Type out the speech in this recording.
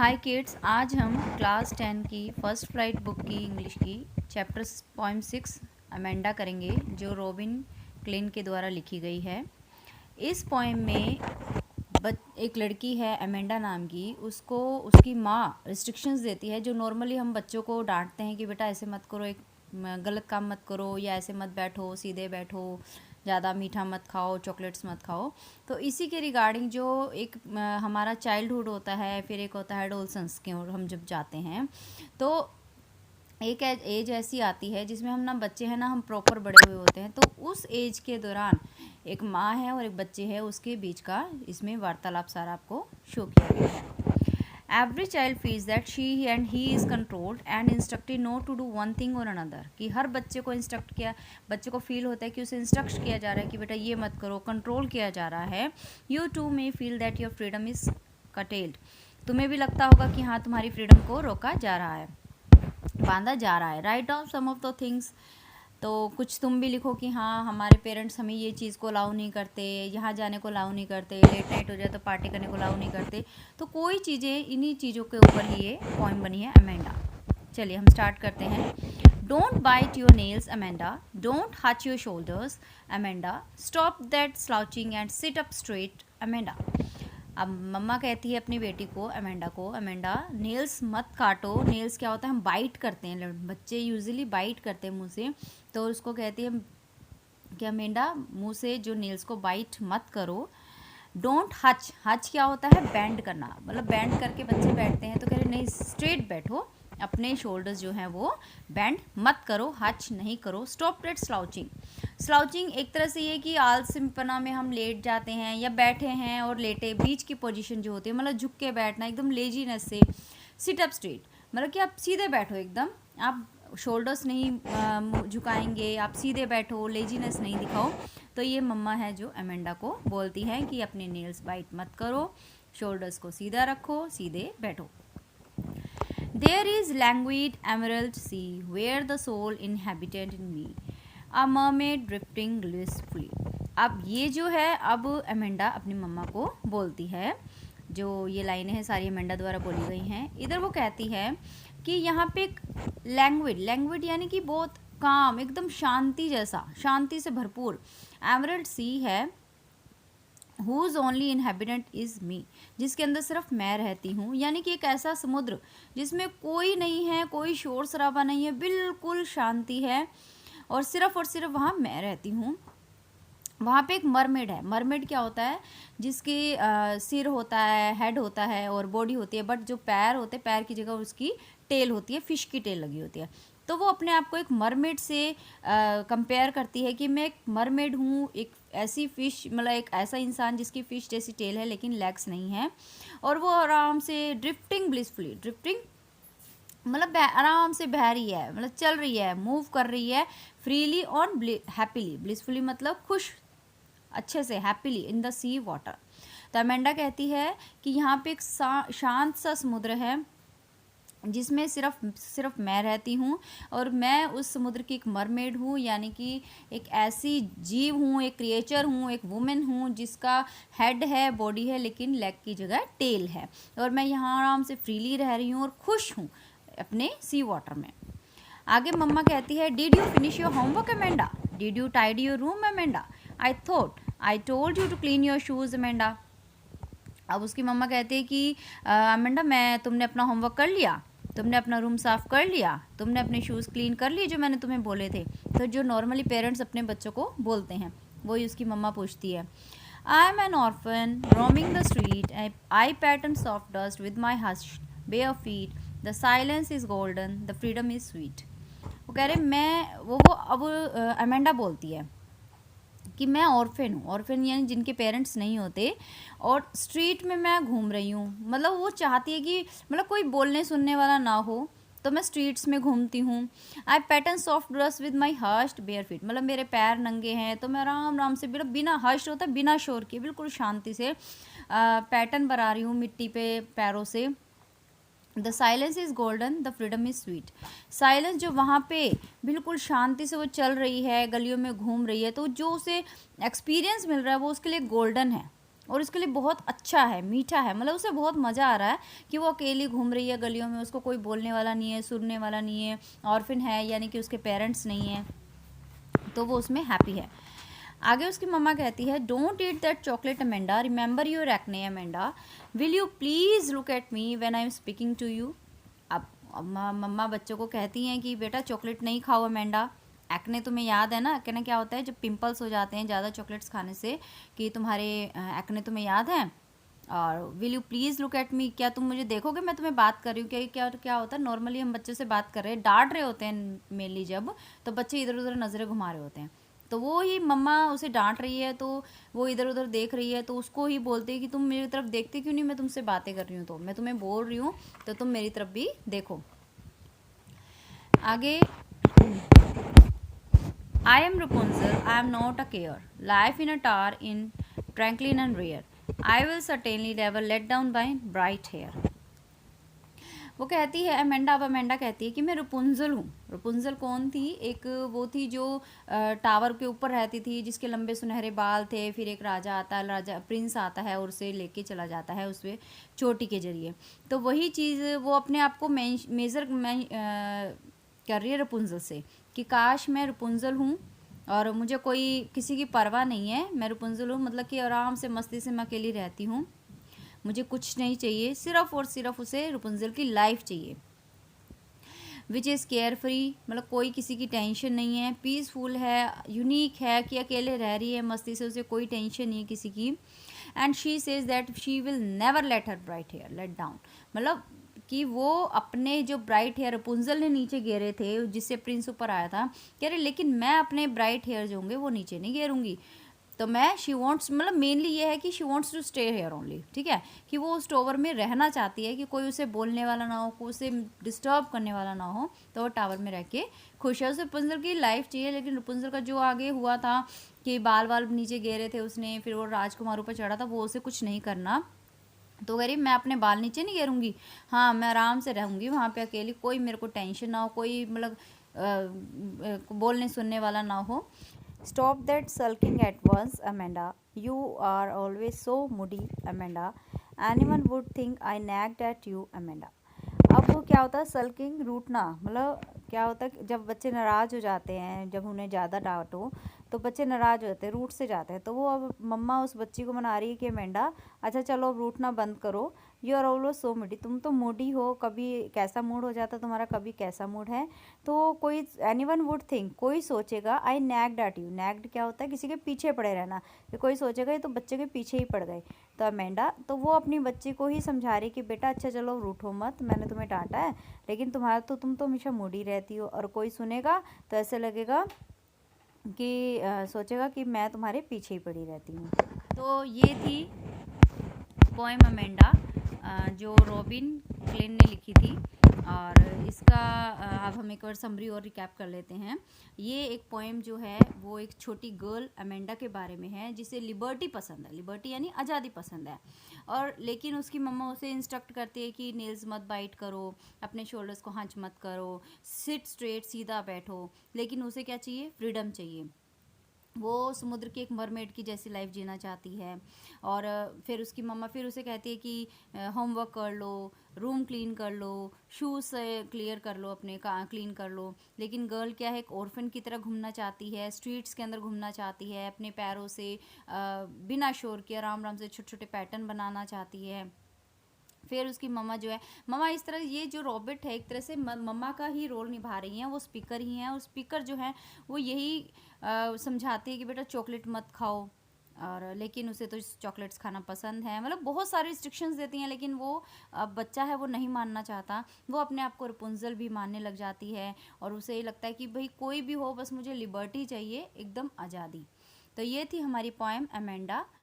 हाय kids, आज हम class 10 की फर्स्ट फ्लाइट बुक की इंग्लिश की चैप्टर पोएम 6 अमेंडा करेंगे, जो रॉबिन क्लिन के द्वारा लिखी गई है। इस पोएम में एक लड़की है अमेंडा नाम की, उसको उसकी माँ रिस्ट्रिक्शंस देती है। जो नॉर्मली हम बच्चों को डांटते हैं कि बेटा ऐसे मत करो, एक गलत काम मत करो, या ऐसे मत बैठो, सीधे बैठो, ज़्यादा मीठा मत खाओ, चॉकलेट्स मत खाओ। तो इसी के रिगार्डिंग जो एक हमारा चाइल्डहुड होता है, फिर एक होता है एडोलसेंस की ओर हम जब जाते हैं, तो एक एज ऐसी आती है जिसमें हम ना बच्चे हैं ना हम प्रॉपर बड़े हुए होते हैं। तो उस एज के दौरान एक माँ है और एक बच्चे है, उसके बीच का इसमें वार्तालाप सारा आपको शो किया गया है। Every child feels that she and he is controlled and instructed not to do one thing और अनदर। कि हर बच्चे को इंस्ट्रक्ट किया, बच्चे को फील होता है कि उसे इंस्ट्रक्ट किया जा रहा है कि बेटा ये मत करो, कंट्रोल किया जा रहा है। You too may feel that your freedom is curtailed. तुम्हें भी लगता होगा कि हाँ, तुम्हारी फ्रीडम को रोका जा रहा है, बांधा जा रहा है। Write down some of the things. तो कुछ तुम भी लिखो कि हाँ, हमारे पेरेंट्स हमें ये चीज़ को अलाउ नहीं करते, यहाँ जाने को अलाउ नहीं करते, लेट नाइट हो जाए तो पार्टी करने को अलाउ नहीं करते। तो कोई चीज़ें, इन्हीं चीज़ों के ऊपर ही ये पोएम बनी है अमेंडा। चलिए हम स्टार्ट करते हैं। Don't bite your nails Amanda, don't hunch your shoulders Amanda, stop that slouching and sit up straight Amanda. अब मम्मा कहती है अपनी बेटी को अमेंडा को, अमेंडा नेल्स मत काटो। नेल्स क्या होता है, हम बाइट करते हैं, बच्चे यूजुअली बाइट करते हैं मुंह से। तो उसको कहती है कि अमेंडा मुंह से जो नेल्स को बाइट मत करो। डोंट हच, हच क्या होता है, बैंड करना, मतलब बैंड करके बच्चे बैठते हैं। तो कह रहे नहीं, स्ट्रेट बैठो, अपने शोल्डर्स जो हैं वो बैंड मत करो, हच नहीं करो। Stop that slouching. स्लाउचिंग एक तरह से ये कि आलसीपना में हम लेट जाते हैं या बैठे हैं और लेटे, बीच की पोजीशन जो होती है, मतलब झुक के बैठना एकदम लेजीनेस से। सिट अप स्ट्रेट, मतलब कि आप सीधे बैठो एकदम, आप शोल्डर्स नहीं झुकाएंगे, आप सीधे बैठो, लेजीनेस नहीं दिखाओ। तो ये मम्मा है जो अमेंडा को बोलती है कि अपने नेल्स बाइट मत करो, शोल्डर्स को सीधा रखो, सीधे बैठो। There is languid emerald sea where the soul inhabited in me, a mermaid drifting blissfully. अब ये जो है, अब अमेंडा अपनी मम्मा को बोलती है। जो ये लाइनें हैं सारी अमेंडा द्वारा बोली गई हैं। इधर वो कहती है कि यहाँ पे एक लैंग्विड, लैंग्विड यानी कि बहुत काम, एकदम शांति जैसा, शांति से भरपूर एमरल्ड सी है। Whose only inhabitant is me, जिसके अंदर सिर्फ मैं रहती हूँ। यानी कि एक ऐसा समुद्र जिसमें कोई नहीं है, कोई शोर शराबा नहीं है, बिल्कुल शांति है, और सिर्फ वहाँ मैं रहती हूँ। वहाँ पे एक मरमेड है। मरमेड क्या होता है, जिसकी सिर होता है, हेड होता है और बॉडी होती है, बट जो पैर होते हैं, पैर की जगह उसकी टेल होती है, फिश की टेल लगी होती है। तो वो अपने आप को एक मरमेड से कंपेयर करती है कि मैं एक मरमेड हूँ, एक ऐसी फ़िश, मतलब एक ऐसा इंसान जिसकी फ़िश जैसी टेल है लेकिन लेग्स नहीं है। और वो आराम से ड्रिफ्टिंग ब्लिसफुली, ड्रिफ्टिंग मतलब आराम से बह रही है, मतलब चल रही है, मूव कर रही है फ्रीली ऑन हैप्पीली। ब्लिसफुली मतलब खुश, अच्छे से, happily in the sea water. तो अमेंडा कहती है कि यहाँ पे एक शांत सा समुद्र है जिसमें सिर्फ मैं रहती हूँ, और मैं उस समुद्र की एक मरमेड हूँ, यानी कि एक ऐसी जीव हूँ, एक क्रिएचर हूँ, एक वुमेन हूँ जिसका हेड है, बॉडी है, लेकिन लेग की जगह टेल है। और मैं यहाँ आराम से फ्रीली रह रही हूँ और खुश हूँ अपने सी वाटर में। आगे मम्मा कहती है, did you finish your homework Amanda, did you tidy your room Amanda, I thought I told you to clean your shoes Amanda. अब उसकी मम्मा कहती है कि अमेंडा, तुमने अपना होमवर्क कर लिया, तुमने अपना रूम साफ़ कर लिया, तुमने अपने शूज़ क्लीन कर लिए जो मैंने तुम्हें बोले थे। तो जो नॉर्मली पेरेंट्स अपने बच्चों को बोलते हैं, वही उसकी मम्मा पूछती है। I am an orphan roaming the street, I pattern soft dust with my hushed bare feet, the silence is golden, the freedom is sweet. वो कह रहे, मैं वो अब अमेंडा बोलती है कि मैं ऑर्फन हूँ। ऑर्फन यानी जिनके पेरेंट्स नहीं होते, और स्ट्रीट में मैं घूम रही हूँ। मतलब वो चाहती है कि मतलब कोई बोलने सुनने वाला ना हो, तो मैं स्ट्रीट्स में घूमती हूँ। I pattern soft dress with my hushed bare feet, मतलब मेरे पैर नंगे हैं, तो मैं आराम आराम से, बिना हर्स्ट होता है, बिना शोर के, बिल्कुल शांति से पैटर्न बना रही हूँ मिट्टी पे पैरों से। The silence is golden, the freedom is sweet. Silence जो वहाँ पे बिल्कुल शांति से वो चल रही है, गलियों में घूम रही है, तो जो उसे एक्सपीरियंस मिल रहा है वो उसके लिए गोल्डन है, और उसके लिए बहुत अच्छा है, मीठा है, मतलब उसे बहुत मज़ा आ रहा है कि वो अकेली घूम रही है गलियों में, उसको कोई बोलने वाला नहीं है, सुनने वाला नहीं है, ऑर्फन है यानी कि उसके पेरेंट्स नहीं हैं, तो वो उसमें हैप्पी है। आगे उसकी मम्मा कहती है, don't eat that chocolate Amanda, remember your acne Amanda, will you please look at me when I am speaking to you. अब मम्मा बच्चों को कहती हैं कि बेटा चॉकलेट नहीं खाओ अमेंडा, एक्ने तुम्हें याद है ना, एक्ने क्या होता है, जब पिंपल्स हो जाते हैं ज़्यादा चॉकलेट्स खाने से, कि तुम्हारे एक्ने तुम्हें याद है। और will you please look at मी, क्या तुम मुझे देखोगे, मैं तुम्हें बात कर रही हूँ। क्या क्या क्या होता है, नॉर्मली हम बच्चे से बात कर रहे हैं, डांट रहे होते हैं मेनली जब, तो बच्चे इधर उधर नज़रें घुमा रहे होते हैं, तो वो ही मम्मा उसे डांट रही है, तो वो इधर उधर देख रही है, तो उसको ही बोलती है कि तुम मेरी तरफ देखते क्यों नहीं, मैं तुमसे बातें कर रही हूँ, तो मैं तुम्हें बोल रही हूँ, तो तुम मेरी तरफ भी देखो। आगे, I am Rapunzel, I am not a care. Life in a tower in tranquil and rare. I will certainly never let down by bright hair. वो कहती है अमेंडा, अब अमेंडा कहती है कि मैं रपुंजल हूँ। रपुंजल कौन थी, एक वो थी जो टावर के ऊपर रहती थी, जिसके लंबे सुनहरे बाल थे, फिर एक राजा आता है, राजा प्रिंस आता है और उसे लेके चला जाता है उसमें चोटी के जरिए। तो वही चीज़ वो अपने आप को मेज़र कर रही है रपुंजल से, कि काश मैं रपुंजल हूँ और मुझे कोई किसी की परवाह नहीं है, मैं रपुंजल हूँ, मतलब कि आराम से मस्ती से मैं अकेली रहती हूँ, मुझे कुछ नहीं चाहिए, सिर्फ और सिर्फ उसे रपुंजल की लाइफ चाहिए, विच इज़ केयर फ्री, मतलब कोई किसी की टेंशन नहीं है, पीसफुल है, यूनिक है, कि अकेले रह रही है मस्ती से, उसे कोई टेंशन नहीं है किसी की। And she says that she will never let her bright hair let down, मतलब कि वो अपने जो ब्राइट हेयर रपुंजल ने नीचे घेरे थे, जिससे प्रिंस ऊपर आया था, कह रहे लेकिन मैं अपने ब्राइट हेयर जो होंगे वो नीचे नहीं घेरूंगी, तो मैं शी वॉन्ट्स, मतलब मेनली ये है कि she wants to stay here only, ठीक है, कि वो उस टावर में रहना चाहती है, कि कोई उसे बोलने वाला ना हो, कोई उसे डिस्टर्ब करने वाला ना हो, तो वो टावर में रह के खुश है, उसे रपुंजल की लाइफ चाहिए। लेकिन रपुंजल का जो आगे हुआ था कि बाल बाल नीचे घेरे थे उसने, फिर वो राजकुमार ऊपर चढ़ा था, वो उसे कुछ नहीं करना, तो कह रही मैं अपने बाल नीचे नहीं घेरूंगी, हाँ मैं आराम से रहूंगी वहाँ पे अकेली, कोई मेरे को टेंशन ना हो, कोई मतलब बोलने सुनने वाला ना हो। Stop that sulking at once, Amanda. You are always so moody, Amanda. Anyone would think I nagged at you, Amanda. अब वो क्या होता है, सल्किंग, रूठना, मतलब क्या होता है जब बच्चे नाराज़ हो जाते हैं, जब उन्हें ज़्यादा डांटो तो बच्चे नाराज़ हो जाते हैं, रूठ से जाते हैं, तो वो अब मम्मा उस बच्ची को मना रही है कि अमेंडा अच्छा चलो अब रूठना बंद करो, you are always so moody, तुम तो मूडी हो, कभी कैसा मूड हो जाता तुम्हारा, कभी कैसा मूड है, तो कोई एनीवन वुड थिंक, कोई सोचेगा आई नैग्ड एट यू, नैग्ड क्या होता है किसी के पीछे पड़े रहना, कि कोई सोचेगा ये तो बच्चे के पीछे ही पड़ गए। तो अमेंडा, तो वो अपनी बच्ची को ही समझा रही कि बेटा अच्छा चलो रूठो मत, मैंने तुम्हें डांटा है, लेकिन तुम्हारा तो तुम तो हमेशा मूडी रहती हो, और कोई सुनेगा तो ऐसे लगेगा कि सोचेगा कि मैं तुम्हारे पीछे ही पड़ी रहती हूँ। तो ये थी पोएम अमेंडा, जो रॉबिन क्लिन ने लिखी थी, और इसका अब हम एक बार समरी और रिकैप कर लेते हैं। ये एक पोएम जो है वो एक छोटी गर्ल अमेंडा के बारे में है, जिसे लिबर्टी पसंद है, लिबर्टी यानी आज़ादी पसंद है, और लेकिन उसकी मम्मा उसे इंस्ट्रक्ट करती है कि नेल्स मत बाइट करो, अपने शोल्डर्स को हंच मत करो, सिट स्ट्रेट सीधा बैठो, लेकिन उसे क्या चाहिए, फ्रीडम चाहिए, वो समुद्र की एक मरमेड की जैसी लाइफ जीना चाहती है। और फिर उसकी मम्मा फिर उसे कहती है कि होमवर्क कर लो, रूम क्लीन कर लो, शूज़ क्लियर कर लो, अपने क्लीन कर लो, लेकिन गर्ल क्या है, एक ऑर्फन की तरह घूमना चाहती है, स्ट्रीट्स के अंदर घूमना चाहती है, अपने पैरों से बिना शोर के आराम आराम से छोटे छोटे पैटर्न बनाना चाहती है। फिर उसकी मम्मा जो है, मम्मा इस तरह, ये जो रॉबिट है एक तरह से मम्मा का ही रोल निभा रही हैं, वो स्पीकर ही हैं, और स्पीकर जो है वो यही समझाती है कि बेटा चॉकलेट मत खाओ, और लेकिन उसे तो चॉकलेट्स खाना पसंद है, मतलब बहुत सारे रिस्ट्रिक्शंस देती हैं, लेकिन वो बच्चा है वो नहीं मानना चाहता, वो अपने आप को रपुंजल भी मानने लग जाती है, और उसे ये लगता है कि भाई कोई भी हो बस मुझे लिबर्टी चाहिए, एकदम आज़ादी। तो ये थी हमारी पोएम अमेंडा।